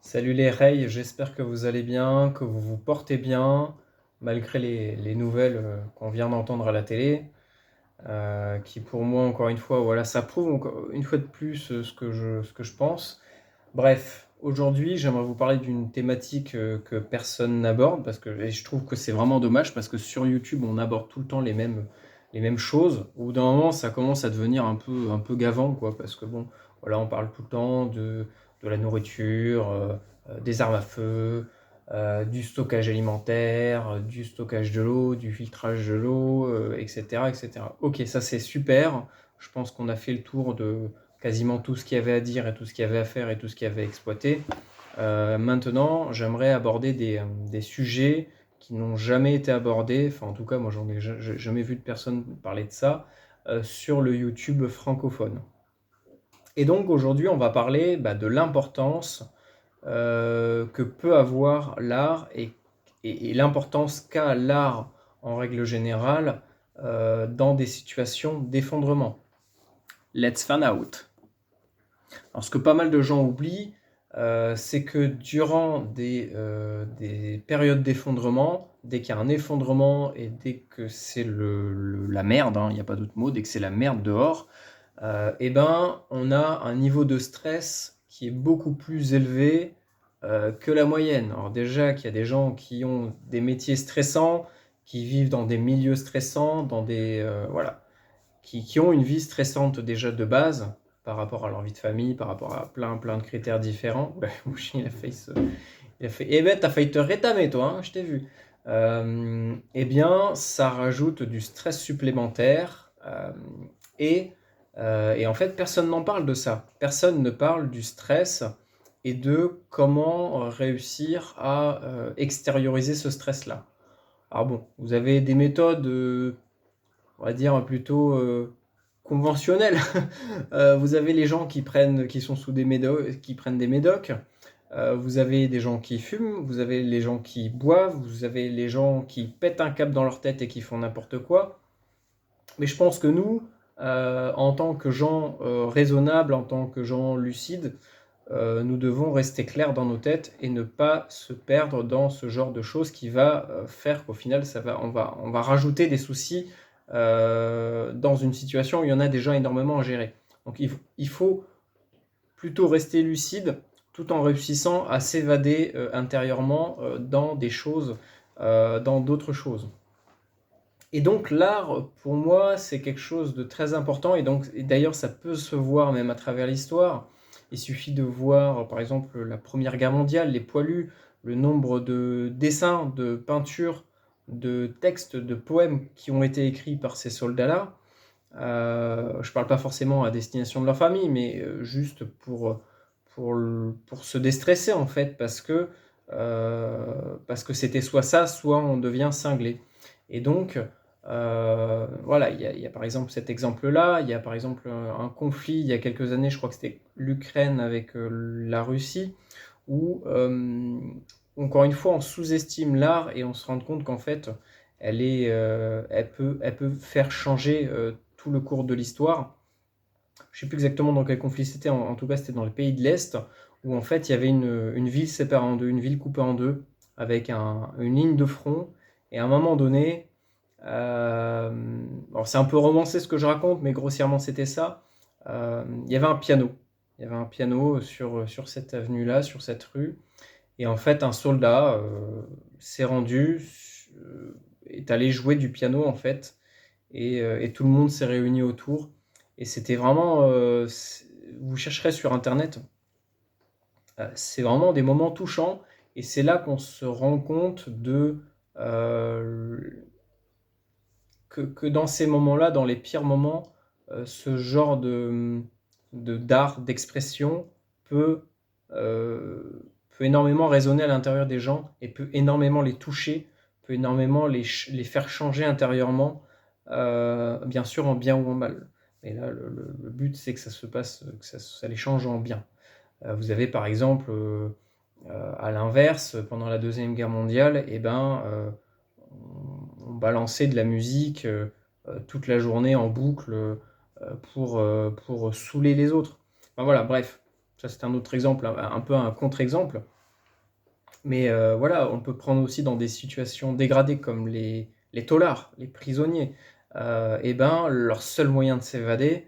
Salut les Ray, j'espère que vous allez bien, que vous vous portez bien, malgré les nouvelles qu'on vient d'entendre à la télé, qui pour moi, encore une fois, voilà, ça prouve une fois de plus ce que je pense. Bref, aujourd'hui, j'aimerais vous parler d'une thématique que personne n'aborde, et je trouve que c'est vraiment dommage, parce que sur YouTube, on aborde tout le temps les mêmes choses. Au bout d'un moment, ça commence à devenir un peu gavant, quoi, parce que bon, voilà, on parle tout le temps de la nourriture, des armes à feu, du stockage alimentaire, du stockage de l'eau, du filtrage de l'eau, etc., etc. Ok, ça c'est super. Je pense qu'on a fait le tour de quasiment tout ce qu'il y avait à dire et tout ce qu'il y avait à faire et tout ce qu'il y avait à exploiter. Maintenant, j'aimerais aborder des sujets qui n'ont jamais été abordés, enfin en tout cas moi j'en ai jamais vu de personne parler de ça, sur le YouTube francophone. Et donc aujourd'hui on va parler de l'importance que peut avoir l'art et l'importance qu'a l'art en règle générale dans des situations d'effondrement. Let's fan out. Alors, ce que pas mal de gens oublient, c'est que durant des périodes d'effondrement, dès qu'il y a un effondrement et dès que c'est la merde, hein, il n'y a pas d'autre mot, dès que c'est la merde dehors, eh ben, on a un niveau de stress qui est beaucoup plus élevé que la moyenne. Alors déjà qu'il y a des gens qui ont des métiers stressants, qui vivent dans des milieux stressants, voilà, qui ont une vie stressante déjà de base par rapport à leur vie de famille, par rapport à plein de critères différents. Ouais, Mouchi, il a fait. Eh ben, t'as failli te rétamer, toi, hein, je t'ai vu. Eh bien, ça rajoute du stress supplémentaire. Et en fait, personne n'en parle de ça. Personne ne parle du stress et de comment réussir à extérioriser ce stress-là. Alors bon, vous avez des méthodes on va dire plutôt conventionnel. Vous avez les gens qui sont sous des médocs, qui prennent des médocs. Vous avez des gens qui fument, vous avez les gens qui boivent, vous avez les gens qui pètent un câble dans leur tête et qui font n'importe quoi. Mais je pense que nous, en tant que gens raisonnables, en tant que gens lucides, nous devons rester clairs dans nos têtes et ne pas se perdre dans ce genre de choses qui va faire qu'au final, on va rajouter des soucis dans une situation où il y en a déjà énormément à gérer. Donc il faut plutôt rester lucide tout en réussissant à s'évader intérieurement dans des choses, dans d'autres choses. Et donc l'art, pour moi, c'est quelque chose de très important. Et d'ailleurs, ça peut se voir même à travers l'histoire. Il suffit de voir, par exemple, la Première Guerre mondiale, les poilus, le nombre de dessins, de peintures, de textes, de poèmes qui ont été écrits par ces soldats-là. Je ne parle pas forcément à destination de leur famille, mais juste pour se déstresser en fait, parce que c'était soit ça, soit on devient cinglé. Et donc, voilà, il y a par exemple cet exemple-là, il y a par exemple un conflit il y a quelques années, je crois que c'était l'Ukraine avec la Russie, où encore une fois on sous-estime l'art et on se rend compte qu'en fait elle peut faire changer tout le cours de l'histoire. Je ne sais plus exactement dans quel conflit c'était, en tout cas c'était dans les pays de l'Est, où en fait il y avait une ville séparée en deux, une ville coupée en deux, avec une ligne de front, et à un moment donné, alors c'est un peu romancé ce que je raconte, mais grossièrement c'était ça, il y avait un piano. Il y avait un piano sur cette avenue-là, sur cette rue, et en fait un soldat s'est rendu, est allé jouer du piano en fait, et tout le monde s'est réuni autour. Et c'était vraiment, vous chercherez sur internet, c'est vraiment des moments touchants. Et c'est là qu'on se rend compte que dans ces moments-là, dans les pires moments, ce genre d'art, d'expression peut, peut énormément résonner à l'intérieur des gens et peut énormément les toucher, peut énormément les faire changer intérieurement, bien sûr en bien ou en mal. Et là, le but, c'est que ça se passe, que ça les change en bien. Vous avez par exemple, à l'inverse, pendant la Deuxième Guerre mondiale, eh ben, on balançait de la musique toute la journée en boucle pour saouler les autres. Enfin voilà, bref. Ça, c'est un autre exemple, un peu un contre-exemple. Mais voilà, on peut prendre aussi dans des situations dégradées comme les taulards, les prisonniers. Et ben, leur seul moyen de s'évader,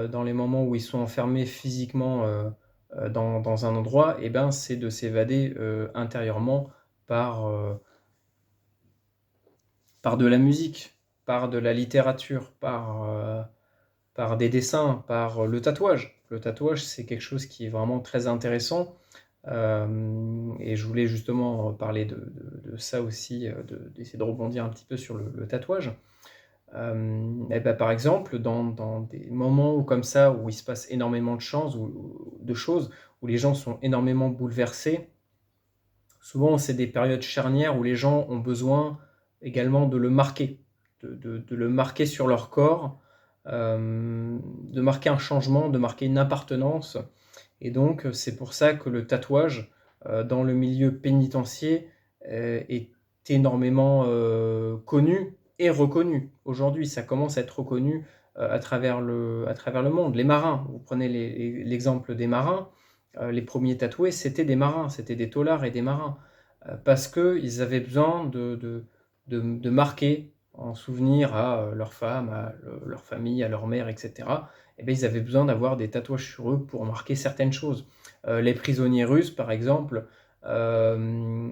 dans les moments où ils sont enfermés physiquement dans un endroit, et ben, c'est de s'évader intérieurement par, par de la musique, par de la littérature, par des dessins, par le tatouage. Le tatouage, c'est quelque chose qui est vraiment très intéressant. Et je voulais justement parler de ça aussi, d'essayer de rebondir un petit peu sur le tatouage. Et ben, par exemple, dans des moments où, comme ça, où il se passe énormément de choses, où les gens sont énormément bouleversés, souvent c'est des périodes charnières où les gens ont besoin également de le marquer, de le marquer sur leur corps, de marquer un changement, de marquer une appartenance. Et donc, c'est pour ça que le tatouage, dans le milieu pénitentiaire, est énormément connu et reconnu. Aujourd'hui, ça commence à être reconnu à travers le monde. Les marins, vous prenez l'exemple des marins, les premiers tatoués, c'était des marins, c'était des taulards et des marins, parce qu'ils avaient besoin de marquer en souvenir à leur femme, à leur famille, à leur mère, etc. Eh bien, ils avaient besoin d'avoir des tatouages sur eux pour marquer certaines choses. Les prisonniers russes, par exemple, euh,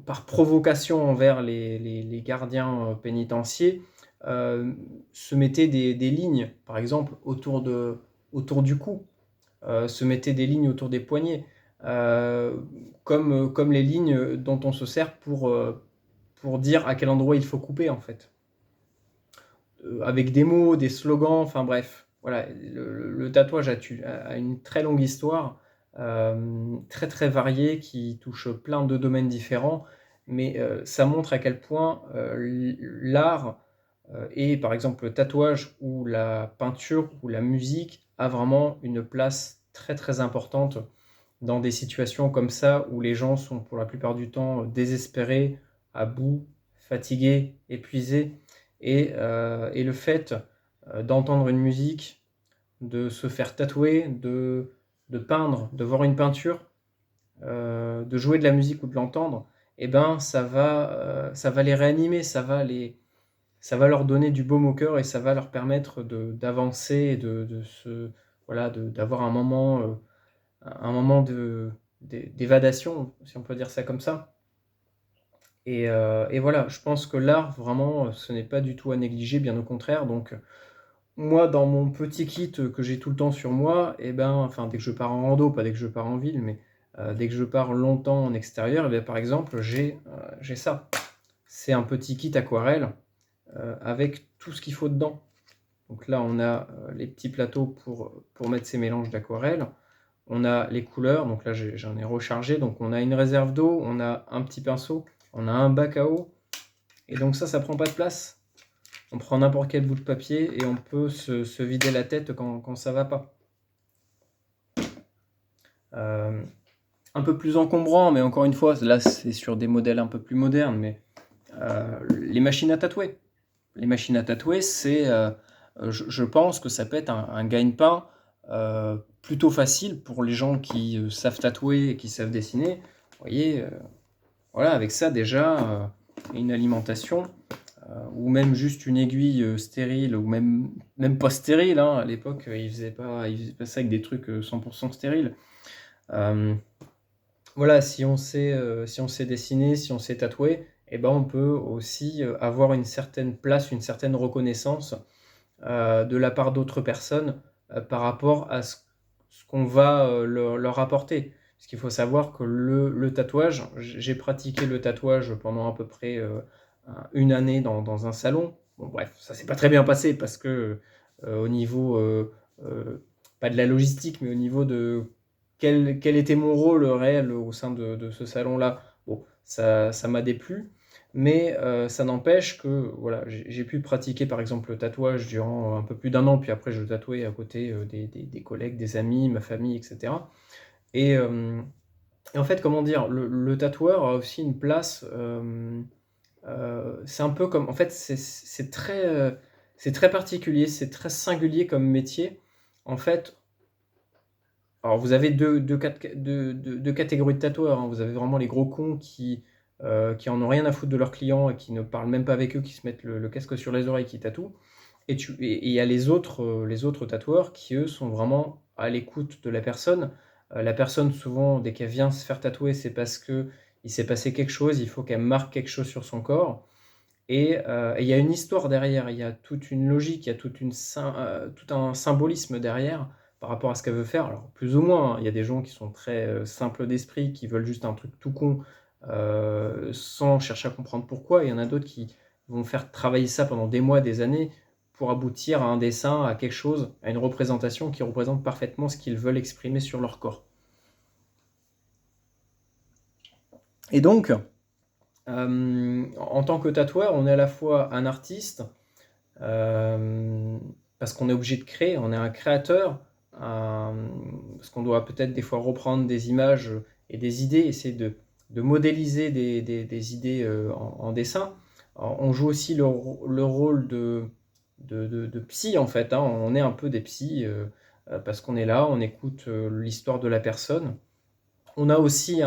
par provocation envers les gardiens pénitentiaires, se mettaient des lignes, par exemple, autour du cou, se mettaient des lignes autour des poignets, euh, comme les lignes dont on se sert pour dire à quel endroit il faut couper, en fait. Avec des mots, des slogans, enfin bref. Voilà, le tatouage a une très longue histoire, très très variée, qui touche plein de domaines différents, mais ça montre à quel point l'art et par exemple le tatouage ou la peinture ou la musique a vraiment une place très très importante dans des situations comme ça où les gens sont pour la plupart du temps désespérés, à bout, fatigués, épuisés. Et le fait d'entendre une musique, de se faire tatouer, de peindre, de voir une peinture, de jouer de la musique ou de l'entendre, eh ben, ça va les réanimer, ça va leur donner du baume au cœur et ça va leur permettre d'avancer et voilà, d'avoir un moment d'évadation, si on peut dire ça comme ça. Et voilà, je pense que l'art, vraiment, ce n'est pas du tout à négliger, bien au contraire. Donc, moi, dans mon petit kit que j'ai tout le temps sur moi, et ben, enfin, dès que je pars en rando, pas dès que je pars en ville, mais dès que je pars longtemps en extérieur, et bien, par exemple, j'ai ça. C'est un petit kit aquarelle avec tout ce qu'il faut dedans. Donc là, on a les petits plateaux pour mettre ces mélanges d'aquarelle. On a les couleurs, donc là j'en ai rechargé. Donc on a une réserve d'eau, on a un petit pinceau, on a un bac à eau. Et donc ça prend pas de place. On prend n'importe quel bout de papier et on peut se vider la tête quand ça va pas. Euh, un peu plus encombrant, mais encore une fois, là c'est sur des modèles un peu plus modernes, mais les machines à tatouer. Les machines à tatouer, je pense que ça peut être un gagne-pain plutôt facile pour les gens qui savent tatouer et qui savent dessiner. Vous voyez, voilà, avec ça déjà, une alimentation, ou même juste une aiguille stérile, ou même pas stérile, hein. À l'époque, ils faisaient pas ça avec des trucs 100% stériles. Euh, voilà, si on sait dessiner, si on sait tatouer, eh ben on peut aussi avoir une certaine place, une certaine reconnaissance de la part d'autres personnes par rapport à ce qu'on va leur apporter. Parce qu'il faut savoir que le tatouage, j'ai pratiqué le tatouage pendant à peu près une année dans un salon. Bon, bref, ça s'est pas très bien passé parce que au niveau, euh, pas de la logistique, mais au niveau de quel était mon rôle réel au sein de ce salon-là, bon, ça m'a déplu. Mais ça n'empêche que voilà, j'ai pu pratiquer par exemple le tatouage durant un peu plus d'un an, puis après je tatouais à côté des collègues, des amis, ma famille, etc. Et, euh, et en fait, comment dire, le tatoueur a aussi une place. C'est un peu comme. En fait, c'est très particulier, c'est très singulier comme métier. En fait, alors vous avez deux catégories de tatoueurs, hein. Vous avez vraiment les gros cons qui en ont rien à foutre de leurs clients et qui ne parlent même pas avec eux, qui se mettent le casque sur les oreilles, qui tatouent. Et il y a les autres tatoueurs qui, eux, sont vraiment à l'écoute de la personne. La personne, souvent, dès qu'elle vient se faire tatouer, c'est parce que il s'est passé quelque chose, il faut qu'elle marque quelque chose sur son corps. Et il y a une histoire derrière, il y a toute une logique, il y a tout un symbolisme derrière par rapport à ce qu'elle veut faire. Alors, plus ou moins, hein, il y a des gens qui sont très simples d'esprit, qui veulent juste un truc tout con, sans chercher à comprendre pourquoi. Il y en a d'autres qui vont faire travailler ça pendant des mois, des années, pour aboutir à un dessin, à quelque chose, à une représentation qui représente parfaitement ce qu'ils veulent exprimer sur leur corps. Et donc, en tant que tatoueur, on est à la fois un artiste, parce qu'on est obligé de créer, on est un créateur, parce qu'on doit peut-être des fois reprendre des images et des idées, essayer de modéliser des idées en dessin. Alors, on joue aussi le rôle de psy, en fait, hein. On est un peu des psys, parce qu'on est là, on écoute l'histoire de la personne. On a aussi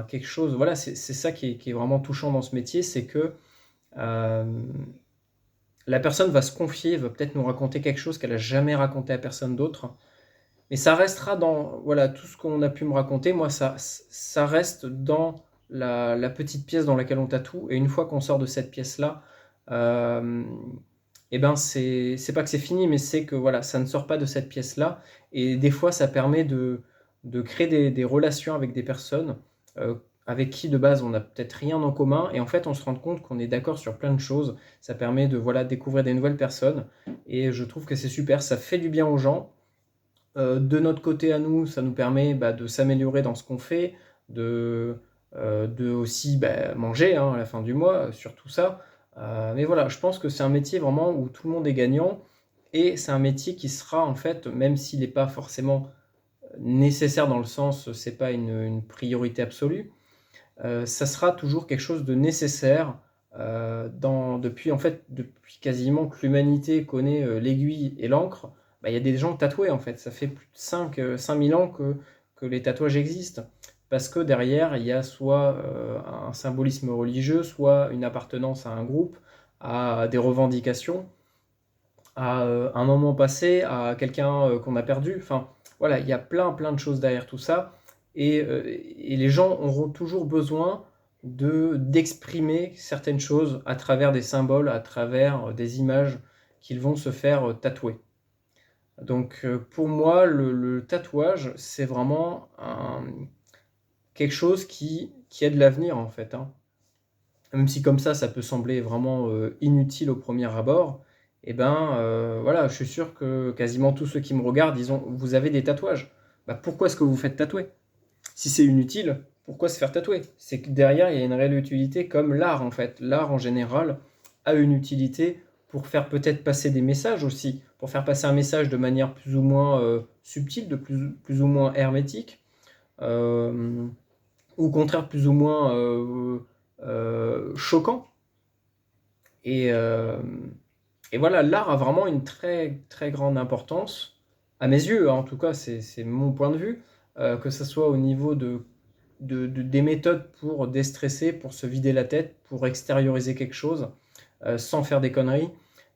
quelque chose, voilà, c'est ça qui est vraiment touchant dans ce métier, c'est que euh, la personne va se confier, va peut-être nous raconter quelque chose qu'elle a jamais raconté à personne d'autre. Mais ça restera dans, voilà, tout ce qu'on a pu me raconter. Moi, ça reste dans la petite pièce dans laquelle on tatoue. Et une fois qu'on sort de cette pièce-là, euh, eh ben, c'est pas que c'est fini, mais c'est que voilà, ça ne sort pas de cette pièce-là. Et des fois, ça permet de créer des relations avec des personnes euh, avec qui de base on n'a peut-être rien en commun. Et en fait, on se rend compte qu'on est d'accord sur plein de choses. Ça permet de voilà, découvrir des nouvelles personnes. Et je trouve que c'est super. Ça fait du bien aux gens. De notre côté à nous, ça nous permet de s'améliorer dans ce qu'on fait, de aussi manger hein, à la fin du mois, sur tout ça. Mais voilà, je pense que c'est un métier vraiment où tout le monde est gagnant et c'est un métier qui sera en fait, même s'il n'est pas forcément nécessaire dans le sens, c'est pas une priorité absolue, ça sera toujours quelque chose de nécessaire depuis quasiment que l'humanité connaît l'aiguille et l'encre. Il y a des gens tatoués en fait. Ça fait plus de 5000 ans que les tatouages existent. Parce que derrière, il y a soit un symbolisme religieux, soit une appartenance à un groupe, à des revendications, à un moment passé, à quelqu'un qu'on a perdu. Enfin, voilà, il y a plein de choses derrière tout ça. Et les gens auront toujours besoin d'exprimer certaines choses à travers des symboles, à travers des images qu'ils vont se faire tatouer. Donc pour moi, le tatouage, c'est vraiment quelque chose qui a de l'avenir en fait, hein. Même si comme ça peut sembler vraiment inutile au premier abord, et ben voilà, je suis sûr que quasiment tous ceux qui me regardent, ils ont, vous avez des tatouages. Pourquoi est-ce que vous faites tatouer? Si c'est inutile, pourquoi se faire tatouer? C'est que derrière, il y a une réelle utilité comme l'art en fait. L'art en général a une utilité pour faire peut-être passer des messages aussi, pour faire passer un message de manière plus ou moins subtile, plus ou moins hermétique, euh, ou au contraire plus ou moins choquant. Et, euh, et voilà, l'art a vraiment une très grande importance, à mes yeux, hein, en tout cas, c'est mon point de vue, que ce soit au niveau des méthodes pour déstresser, pour se vider la tête, pour extérioriser quelque chose, sans faire des conneries.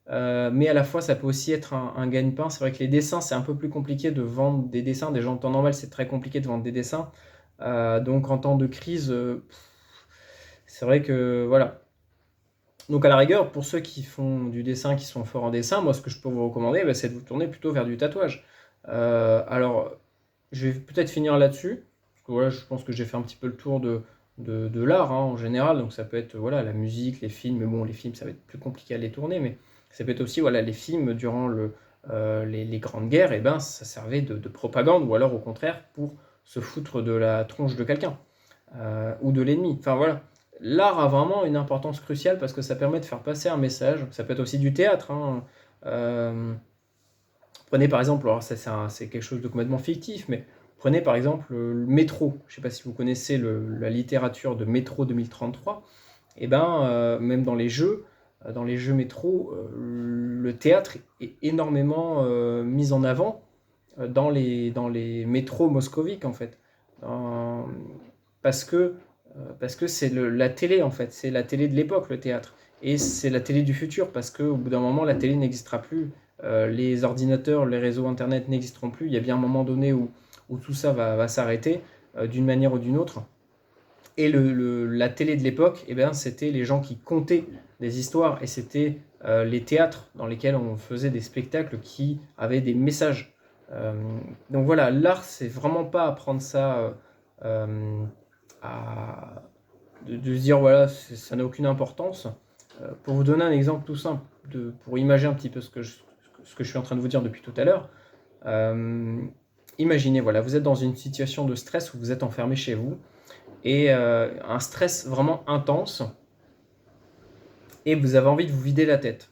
Mais à la fois, ça peut aussi être un gagne-pain. C'est vrai que les dessins, c'est un peu plus compliqué de vendre des dessins. Déjà en temps normal, c'est très compliqué de vendre des dessins. Donc en temps de crise, c'est vrai que voilà. Donc à la rigueur, pour ceux qui font du dessin, qui sont forts en dessin, moi ce que je peux vous recommander, c'est de vous tourner plutôt vers du tatouage. Alors, je vais peut-être finir là-dessus, parce que voilà, je pense que j'ai fait un petit peu le tour de l'art hein, en général, donc ça peut être voilà, la musique, les films, mais bon, les films ça va être plus compliqué à les tourner, mais ça peut être aussi voilà, les films durant les grandes guerres, et ben ça servait de propagande, ou alors au contraire pour se foutre de la tronche de quelqu'un, ou de l'ennemi. Enfin voilà, l'art a vraiment une importance cruciale parce que ça permet de faire passer un message. Ça peut être aussi du théâtre, hein. Euh, Prenez par exemple, alors ça c'est quelque chose de complètement fictif, mais prenez par exemple le Métro. Je ne sais pas si vous connaissez la littérature de Métro 2033. Et ben même dans les jeux Métro, le théâtre est énormément mis en avant dans les métros moscoviques, en fait. Dans- parce que, parce que c'est la télé, en fait. C'est la télé de l'époque, le théâtre. Et c'est la télé du futur, parce qu'au bout d'un moment, la télé n'existera plus. Les ordinateurs, les réseaux Internet n'existeront plus. Il y a bien un moment donné où tout ça va s'arrêter, d'une manière ou d'une autre. Et la télé de l'époque, eh ben, c'était les gens qui contaient des histoires et c'était les théâtres dans lesquels on faisait des spectacles qui avaient des messages. Euh, donc voilà, l'art, c'est vraiment pas apprendre ça à, de se dire voilà, ça n'a aucune importance. Pour vous donner un exemple tout simple, pour imaginer un petit peu ce que je suis en train de vous dire depuis tout à l'heure, euh, imaginez, voilà, vous êtes dans une situation de stress où vous êtes enfermé chez vous et un stress vraiment intense et vous avez envie de vous vider la tête.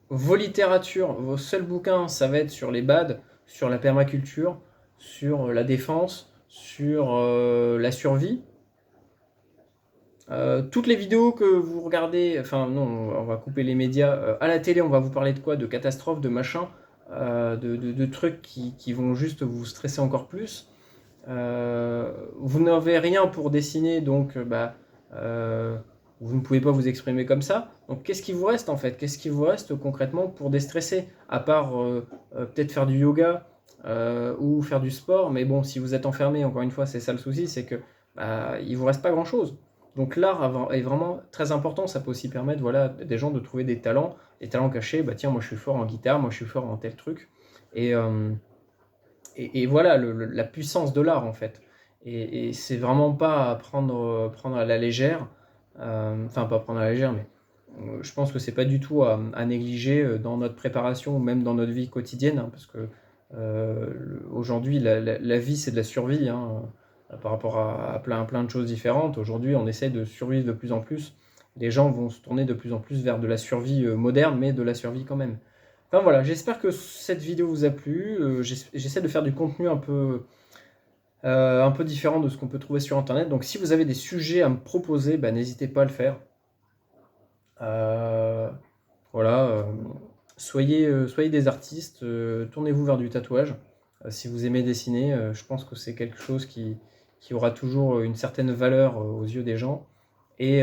Vos littératures, vos seuls bouquins, ça va être sur les BAD, sur la permaculture, sur la défense, sur la survie. Toutes les vidéos que vous regardez, enfin non, on va couper les médias. À la télé, on va vous parler de quoi? De catastrophes, de machins, de trucs qui vont juste vous stresser encore plus. Vous n'avez rien pour dessiner, donc euh, vous ne pouvez pas vous exprimer comme ça. Donc qu'est-ce qui vous reste en fait? Qu'est-ce qui vous reste concrètement pour déstresser? À part peut-être faire du yoga ou faire du sport, mais bon, si vous êtes enfermé, encore une fois, c'est ça le souci, c'est que il vous reste pas grand-chose. Donc l'art est vraiment très important, ça peut aussi permettre voilà, des gens de trouver des talents cachés, bah tiens, moi je suis fort en guitare, moi je suis fort en tel truc. Et, et voilà la puissance de l'art en fait. Et c'est vraiment pas à prendre à la légère, enfin pas prendre à la légère, mais je pense que c'est pas du tout à négliger dans notre préparation ou même dans notre vie quotidienne, hein, parce que aujourd'hui la vie c'est de la survie, hein, par rapport à plein de choses différentes. Aujourd'hui on essaie de survivre de plus en plus. Les gens vont se tourner de plus en plus vers de la survie moderne, mais de la survie quand même. Enfin voilà, j'espère que cette vidéo vous a plu. J'essaie de faire du contenu un peu différent de ce qu'on peut trouver sur Internet. Donc si vous avez des sujets à me proposer, bah, n'hésitez pas à le faire. Euh, voilà, soyez des artistes, tournez-vous vers du tatouage. Si vous aimez dessiner, je pense que c'est quelque chose qui aura toujours une certaine valeur aux yeux des gens. Et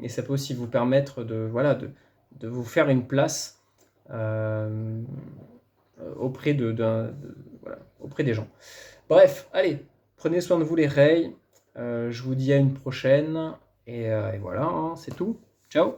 ça peut aussi vous permettre voilà, de vous faire une place euh, voilà, auprès des gens. Bref, allez, prenez soin de vous les rails. Je vous dis à une prochaine. Et voilà, hein, c'est tout. Ciao.